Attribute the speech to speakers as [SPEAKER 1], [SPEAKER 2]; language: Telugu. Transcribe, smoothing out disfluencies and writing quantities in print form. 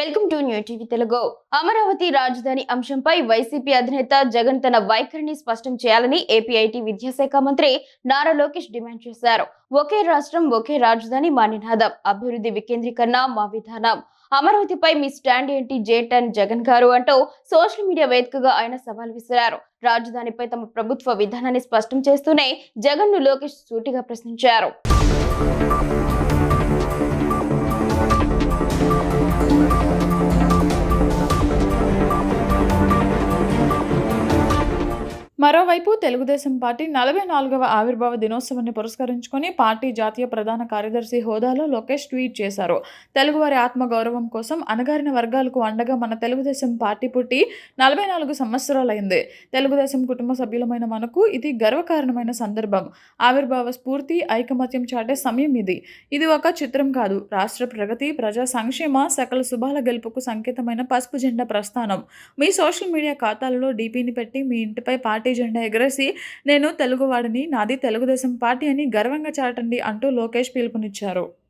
[SPEAKER 1] Welcome to new TV Telugu. Amaravati రాజధాని అంశంపై వైసీపీ అధినేత జగన్ తన వైఖరిని స్పష్టం చేయాలని ఏపీఐటీ విద్యాశాఖ మంత్రి నారా లోకేష్ డిమాండ్ చేశారు. ఒకే రాష్ట్రం ఒకే రాజధాని మా నినాదం, అభివృద్ధి వికేంద్రీకరణ మా విధానం. అమరావతిపై మీ స్టాండ్ ఏంటి జేటన్ జగన్ గారు అంటూ సోషల్ మీడియా వేదికగా ఆయన సవాల్ విసిరారు. రాజధానిపై తమ ప్రభుత్వ విధానాన్ని స్పష్టం చేస్తూనే జగన్ ను లోకేష్ సూటిగా ప్రశ్నించారు.
[SPEAKER 2] మరోవైపు తెలుగుదేశం పార్టీ 44వ ఆవిర్భావ దినోత్సవాన్ని పురస్కరించుకొని పార్టీ జాతీయ ప్రధాన కార్యదర్శి హోదాలో లోకేష్ ట్వీట్ చేశారు. తెలుగువారి ఆత్మగౌరవం కోసం అణగారిన వర్గాలకు అండగా మన తెలుగుదేశం పార్టీ పుట్టి 44 సంవత్సరాలైంది. తెలుగుదేశం కుటుంబ సభ్యులమైన మనకు ఇది గర్వకారణమైన సందర్భం. ఆవిర్భావ స్ఫూర్తి, ఐకమత్యం చాటే సమయం ఇది. ఇది ఒక చిత్రం కాదు, రాష్ట్ర ప్రగతి, ప్రజా సంక్షేమ, సకల శుభాల గెలుపుకు సంకేతమైన పసుపు జెండా ప్రస్థానం. మీ సోషల్ మీడియా ఖాతాలలో డీపీని పెట్టి మీ ఇంటిపై పార్టీ జెండా ఎగరేసి నేను తెలుగువాడిని, నాది తెలుగుదేశం పార్టీ అని గర్వంగా చాటండి అంటూ లోకేష్ పిలుపునిచ్చారు.